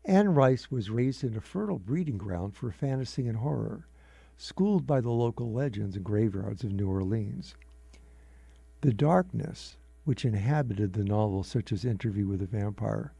Anne Rice was raised in a fertile breeding ground for fantasy and horror, schooled by the local legends and graveyards of New Orleans. The darkness which inhabited the novels such as Interview with a Vampire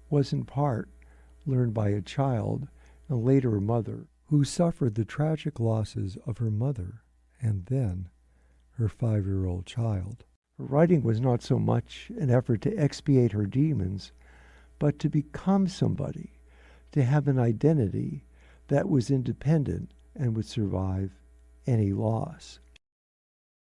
was in part learned by a child and later a mother who suffered the tragic losses of her mother and then her 5-year-old child. Her writing was not so much an effort to expiate her demons, but to become somebody, to have an identity that was independent and would survive any loss.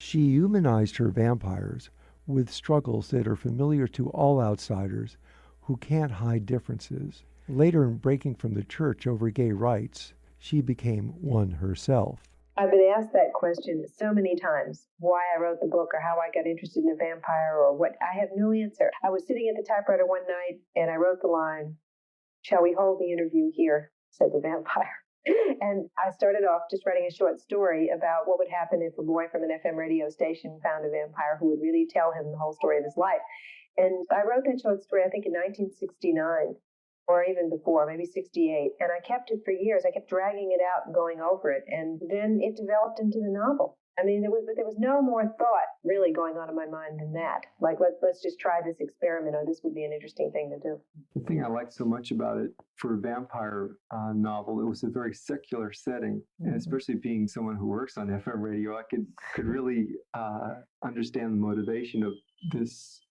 She humanized her vampires with struggles that are familiar to all outsiders who can't hide differences. Later, in breaking from the church over gay rights, she became one herself. I've been asked that question so many times, why I wrote the book or how I got interested in a vampire or what. I have no answer. I was sitting at the typewriter one night and I wrote the line, "Shall we hold the interview here?" said the vampire. And I started off just writing a short story about what would happen if a boy from an FM radio station found a vampire who would really tell him the whole story of his life. And I wrote that short story, I think, in 1969. Or even before, maybe 68. And I kept it for years. I kept dragging it out and going over it. And then it developed into the novel. I mean, there was no more thought really going on in my mind than that. Like, let's just try this experiment, or this would be an interesting thing to do. The thing I liked so much about it for a vampire novel, it was a very secular setting. Mm-hmm. And especially being someone who works on FM radio, I could really understand the motivation of this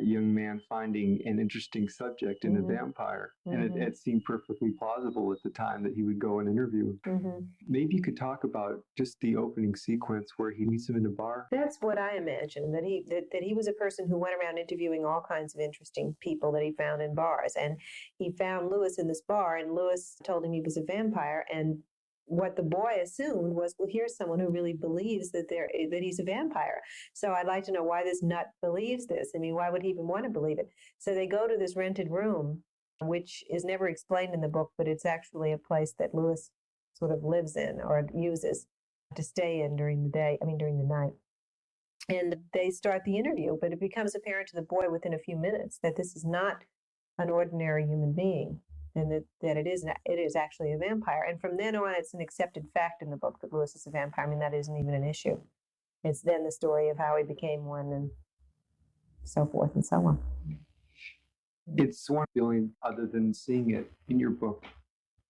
young man finding an interesting subject in a vampire. And it seemed perfectly plausible at the time that he would go and interview him. Maybe you could talk about just the opening sequence where he meets him in a bar. That's what I imagine, that he was a person who went around interviewing all kinds of interesting people that he found in bars. And he found Lewis in this bar, and Lewis told him he was a vampire. And what the boy assumed was, well, here's someone who really believes that he's a vampire. So I'd like to know why this nut believes this. I mean, why would he even want to believe it? So they go to this rented room, which is never explained in the book, but it's actually a place that Lewis sort of lives in or uses to stay in during the night. And they start the interview, but it becomes apparent to the boy within a few minutes that this is not an ordinary human being, and that it is actually a vampire. And from then on, it's an accepted fact in the book that Lewis is a vampire. I mean, that isn't even an issue. It's then the story of how he became one and so forth and so on. It's one feeling, other than seeing it in your book,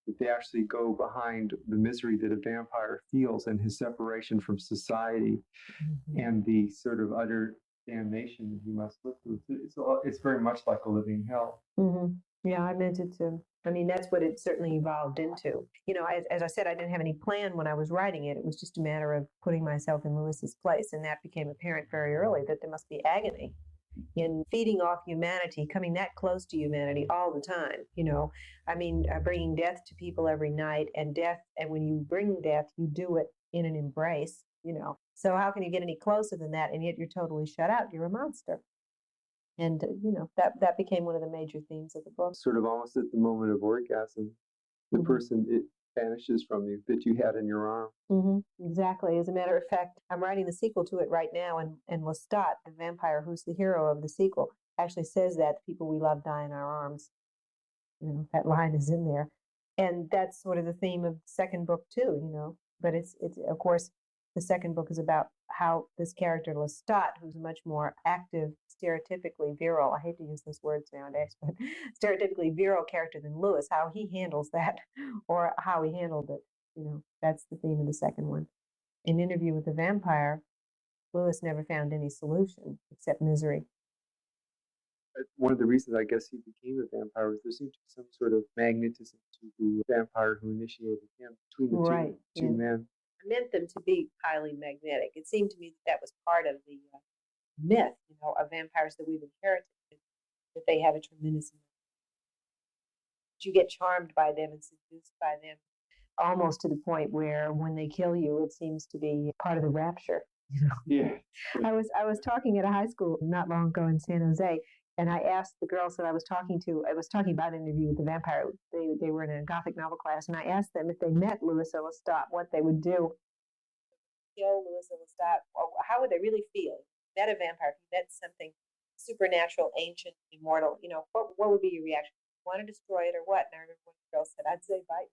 that they actually go behind the misery that a vampire feels and his separation from society and the sort of utter damnation that he must live through. It's very much like a living hell. Mm-hmm. Yeah, I meant it to. I mean, that's what it certainly evolved into. You know, as I said, I didn't have any plan when I was writing it. It was just a matter of putting myself in Lewis's place. And that became apparent very early, that there must be agony in feeding off humanity, coming that close to humanity all the time. You know, I mean, bringing death to people every night, and when you bring death, you do it in an embrace, you know. So how can you get any closer than that? And yet you're totally shut out. You're a monster. And, you know, that became one of the major themes of the book. Sort of almost at the moment of orgasm, the person, it vanishes from you that you had in your arm. Exactly. As a matter of fact, I'm writing the sequel to it right now, and Lestat, the vampire who's the hero of the sequel, actually says that the people we love die in our arms. You know, that line is in there. And that's sort of the theme of the second book, too, you know. But it's of course, the second book is about how this character Lestat, who's a much more active, stereotypically virile, I hate to use those words nowadays, but stereotypically virile character than Lewis, how he handles that, or how he handled it. You know, that's the theme of the second one. In Interview with the Vampire, Lewis never found any solution except misery. One of the reasons I guess he became a vampire was there seemed to be some sort of magnetism to the vampire who initiated him between the two men. I meant them to be highly magnetic. It seemed to me that was part of the myth, you know, of vampires that we've inherited, that they have a tremendous amount. You get charmed by them and seduced by them, almost to the point where when they kill you, it seems to be part of the rapture. You know? Yeah. I was talking at a high school not long ago in San Jose, and I asked the girls that I was talking about an Interview with the Vampire. They were in a Gothic novel class, and I asked them if they met Lewis or Lestat, what they would do. Kill Lewis or Lestat, how would they really feel? Met a vampire, if you met something supernatural, ancient, immortal, you know, what would be your reaction? want to destroy it or what? And I remember one girl said, I'd say bite.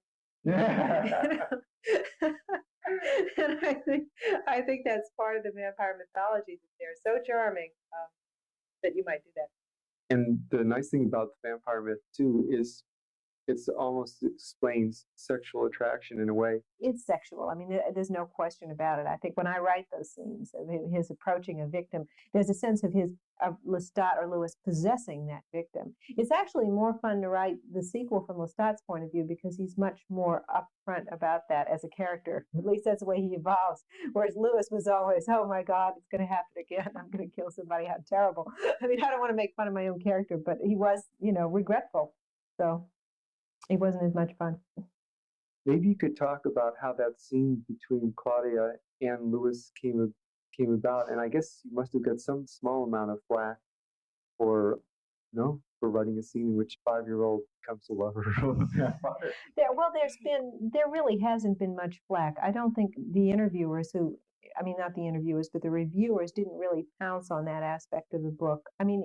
And I think that's part of the vampire mythology, that they're so charming that you might do that. And the nice thing about the vampire myth too is it's almost explains sexual attraction in a way. It's sexual. I mean, there's no question about it. I think when I write those scenes of his approaching a victim, there's a sense of Lestat or Lewis possessing that victim. It's actually more fun to write the sequel from Lestat's point of view because he's much more upfront about that as a character. At least that's the way he evolves. Whereas Lewis was always, oh my God, it's going to happen again. I'm going to kill somebody. How terrible. I mean, I don't want to make fun of my own character, but he was, regretful. So it wasn't as much fun. Maybe you could talk about how that scene between Claudia and Lewis came about. And I guess you must have got some small amount of flack for writing a scene in which a 5-year-old becomes a lover of a vampire. There really hasn't been much flack. I don't think the interviewers not the interviewers, but the reviewers didn't really pounce on that aspect of the book. I mean,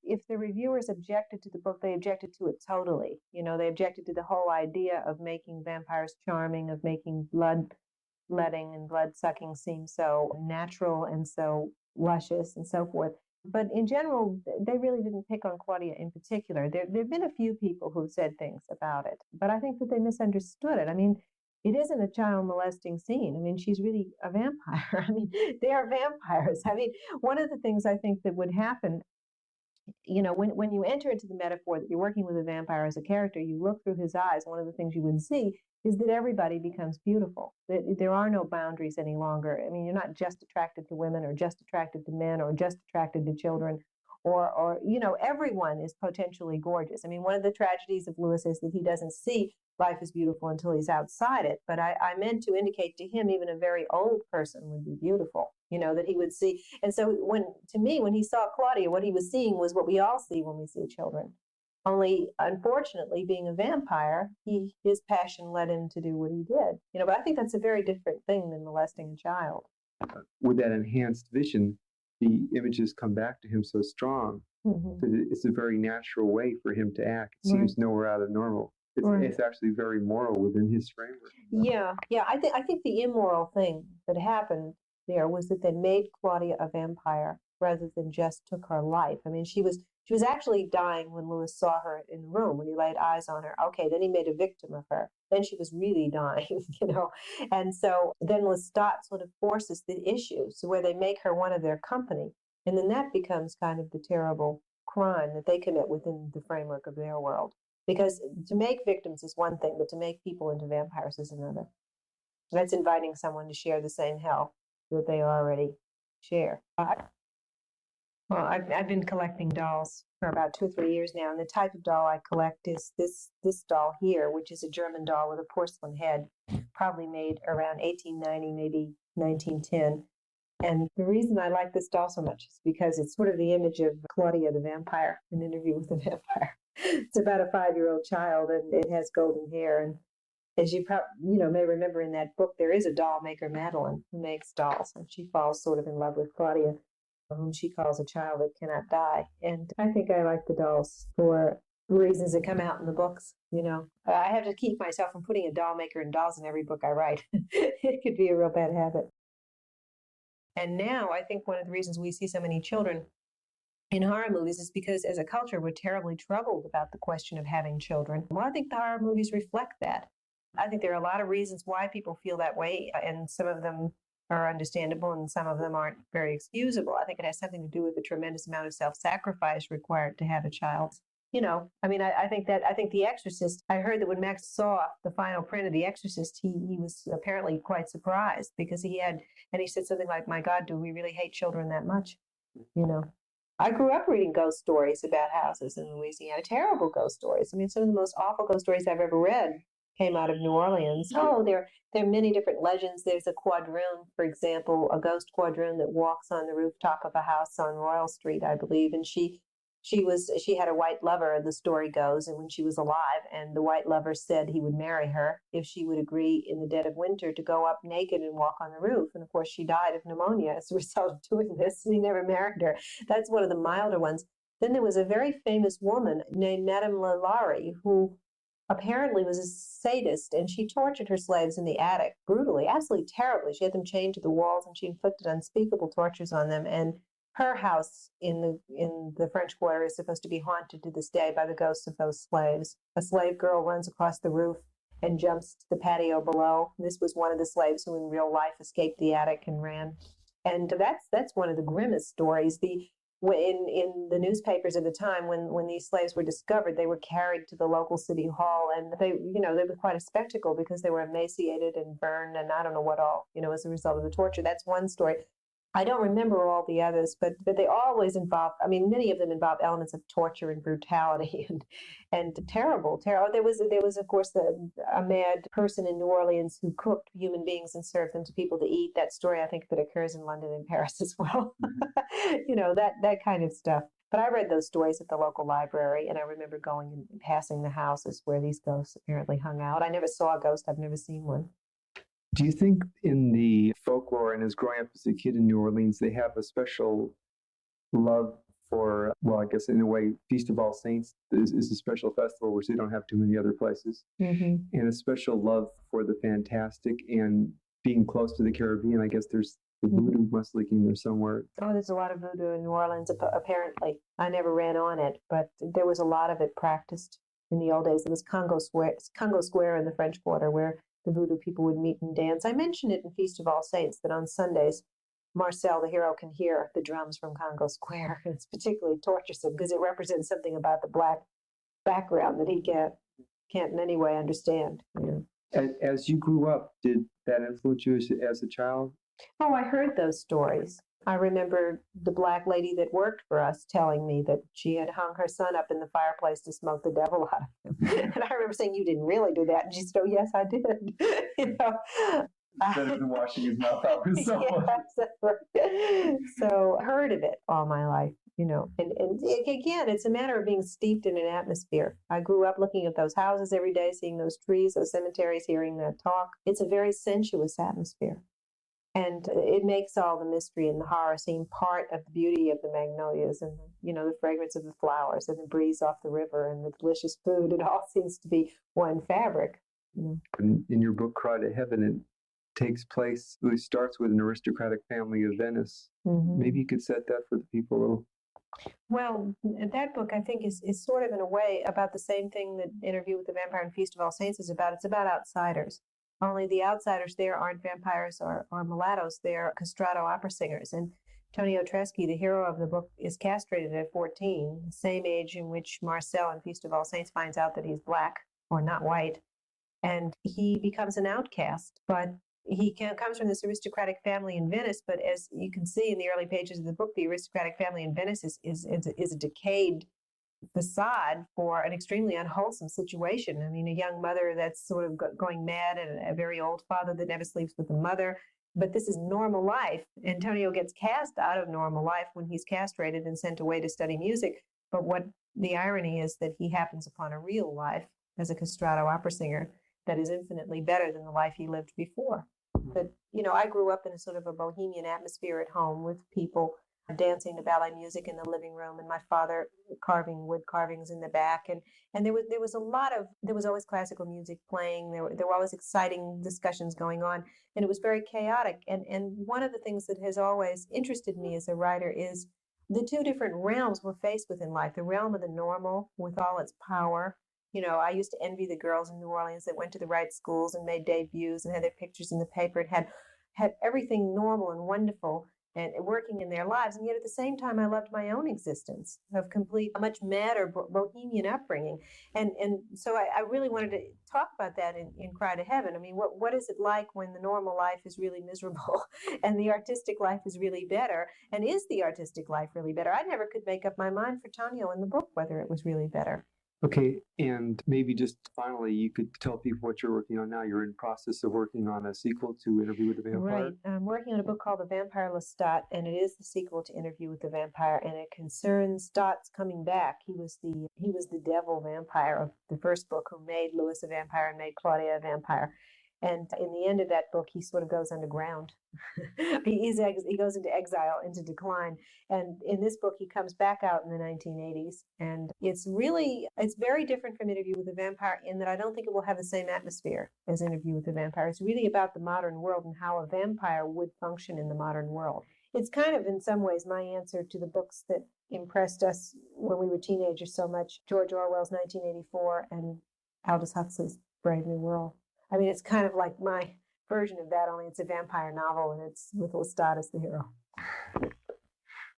if the reviewers objected to the book, they objected to it totally. They objected to the whole idea of making vampires charming, of making bloodletting and blood-sucking seem so natural and so luscious and so forth. But in general, they really didn't pick on Claudia in particular. There have been a few people who've said things about it, but I think that they misunderstood it. I mean, it isn't a child molesting scene. I mean, she's really a vampire. I mean, they are vampires. I mean, one of the things I think that would happen, when you enter into the metaphor that you're working with a vampire as a character, you look through his eyes. One of the things you would see is that everybody becomes beautiful. That there are no boundaries any longer. I mean, you're not just attracted to women or just attracted to men or just attracted to children. Or everyone is potentially gorgeous. I mean, one of the tragedies of Lewis is that he doesn't see life is beautiful until he's outside it. But I meant to indicate to him even a very old person would be beautiful, that he would see. And so when he saw Claudia, what he was seeing was what we all see when we see children. Only, unfortunately, being a vampire, his passion led him to do what he did. But I think that's a very different thing than molesting a child. With that enhanced vision, the images come back to him so strong that it's a very natural way for him to act. It seems nowhere out of normal. It's actually very moral within his framework. Yeah. I think the immoral thing that happened there was that they made Claudia a vampire rather than just took her life. I mean, she was actually dying when Lewis saw her in the room, when he laid eyes on her. Okay, then he made a victim of her. Then she was really dying, And so then Lestat sort of forces the issue, so where they make her one of their company. And then that becomes kind of the terrible crime that they commit within the framework of their world. Because to make victims is one thing, but to make people into vampires is another. That's inviting someone to share the same hell that they already share. I've been collecting dolls for about 2 or 3 years now, and the type of doll I collect is this doll here, which is a German doll with a porcelain head, probably made around 1890, maybe 1910. And the reason I like this doll so much is because it's sort of the image of Claudia the vampire, an interview with the vampire. It's about a 5-year-old child, and it has golden hair. And as you may remember in that book, there is a doll maker, Madeline, who makes dolls, and she falls sort of in love with Claudia, whom she calls a child that cannot die. And I think I like the dolls for reasons that come out in the books. I have to keep myself from putting a doll maker and dolls in every book I write. It could be a real bad habit. And now I think one of the reasons we see so many children in horror movies is because as a culture, we're terribly troubled about the question of having children. Well, I think the horror movies reflect that. I think there are a lot of reasons why people feel that way, and some of them are understandable and some of them aren't very excusable. I think it has something to do with the tremendous amount of self-sacrifice required to have a child. I think The Exorcist, I heard that when Max saw the final print of The Exorcist, he was apparently quite surprised because he said something like, my God, do we really hate children that much? I grew up reading ghost stories about houses in Louisiana, terrible ghost stories. I mean, some of the most awful ghost stories I've ever read came out of New Orleans. Oh, there are many different legends. There's a quadroon, for example, a ghost quadroon that walks on the rooftop of a house on Royal Street, I believe, and she had a white lover, the story goes, and when she was alive, and the white lover said he would marry her if she would agree in the dead of winter to go up naked and walk on the roof. And of course, she died of pneumonia as a result of doing this, and he never married her. That's one of the milder ones. Then there was a very famous woman named Madame Lalaurie who apparently was a sadist, and she tortured her slaves in the attic brutally, absolutely terribly. She had them chained to the walls, and she inflicted unspeakable tortures on them. And her house in the French Quarter is supposed to be haunted to this day by the ghosts of those slaves. A slave girl runs across the roof and jumps to the patio below. This was one of the slaves who, in real life, escaped the attic and ran. And that's one of the grimmest stories. In the newspapers at the time, when these slaves were discovered, they were carried to the local city hall, and they were quite a spectacle because they were emaciated and burned, and I don't know what all, as a result of the torture. That's one story. I don't remember all the others, but they always involve. I mean, many of them involve elements of torture and brutality and terrible. There was of course a mad person in New Orleans who cooked human beings and served them to people to eat. That story, I think, that occurs in London and Paris as well. That kind of stuff. But I read those stories at the local library, and I remember going and passing the houses where these ghosts apparently hung out. I never saw a ghost. I've never seen one. Do you think in the folklore and as growing up as a kid in New Orleans, they have a special love for, well, I guess in a way, Feast of All Saints is a special festival which they don't have too many other places, and a special love for the fantastic and being close to the Caribbean? I guess there's the voodoo must leak in there somewhere. Oh, there's a lot of voodoo in New Orleans, apparently. I never ran on it, but there was a lot of it practiced in the old days. It was Congo Square in the French Quarter where the voodoo people would meet and dance. I mentioned it in Feast of All Saints that on Sundays, Marcel, the hero, can hear the drums from Congo Square. And it's particularly torturesome because it represents something about the black background that he can't in any way understand. As you grew up, did that influence you as a child? Oh, I heard those stories. I remember the black lady that worked for us telling me that she had hung her son up in the fireplace to smoke the devil out of him. And I remember saying, "You didn't really do that." And she said, "Oh, yes, I did." Better than washing his mouth out with someone. So I heard of it all my life, and again, it's a matter of being steeped in an atmosphere. I grew up looking at those houses every day, seeing those trees, those cemeteries, hearing that talk. It's a very sensuous atmosphere. And it makes all the mystery and the horror seem part of the beauty of the magnolias and, the fragrance of the flowers and the breeze off the river and the delicious food. It all seems to be one fabric. In your book, Cry to Heaven, it takes place, it starts with an aristocratic family of Venice. Maybe you could set that for the people a little. Well, that book, I think, is sort of in a way about the same thing that Interview with the Vampire and Feast of All Saints is about. It's about outsiders. Only the outsiders there aren't vampires or mulattoes. They're castrato opera singers. And Tonio Treschi, the hero of the book, is castrated at 14, the same age in which Marcel in Feast of All Saints finds out that he's black or not white. And he becomes an outcast. But he comes from this aristocratic family in Venice. But as you can see in the early pages of the book, the aristocratic family in Venice is a decayed facade for an extremely unwholesome situation. I mean, a young mother that's sort of going mad and a very old father that never sleeps with the mother. But this is normal life. Antonio gets cast out of normal life when he's castrated and sent away to study music. But what the irony is that he happens upon a real life as a castrato opera singer that is infinitely better than the life he lived before. But, I grew up in a sort of a bohemian atmosphere at home with people dancing to ballet music in the living room, and my father carving wood carvings in the back, and there was always classical music playing. There were always exciting discussions going on, and it was very chaotic. And one of the things that has always interested me as a writer is the two different realms we're faced with in life: the realm of the normal with all its power. I used to envy the girls in New Orleans that went to the right schools and made debuts and had their pictures in the paper. It had everything normal and wonderful and working in their lives. And yet at the same time, I loved my own existence of complete, much madder bohemian upbringing. And so I really wanted to talk about that in Cry to Heaven. I mean, what is it like when the normal life is really miserable and the artistic life is really better? And is the artistic life really better? I never could make up my mind for Tonio in the book whether it was really better. Okay, and maybe just finally, you could tell people what you're working on now. You're in process of working on a sequel to Interview with the Vampire. Right. I'm working on a book called The Vampire Lestat, and it is the sequel to Interview with the Vampire, and it concerns Stot's coming back. He was the devil vampire of the first book who made Louis a vampire and made Claudia a vampire. And in the end of that book, he sort of goes underground. He goes into exile, into decline. And in this book, he comes back out in the 1980s. And it's very different from Interview with a Vampire in that I don't think it will have the same atmosphere as Interview with a Vampire. It's really about the modern world and how a vampire would function in the modern world. It's kind of, in some ways, my answer to the books that impressed us when we were teenagers so much, George Orwell's 1984 and Aldous Huxley's Brave New World. I mean, it's kind of like my version of that, only it's a vampire novel and it's with Lestat as the hero.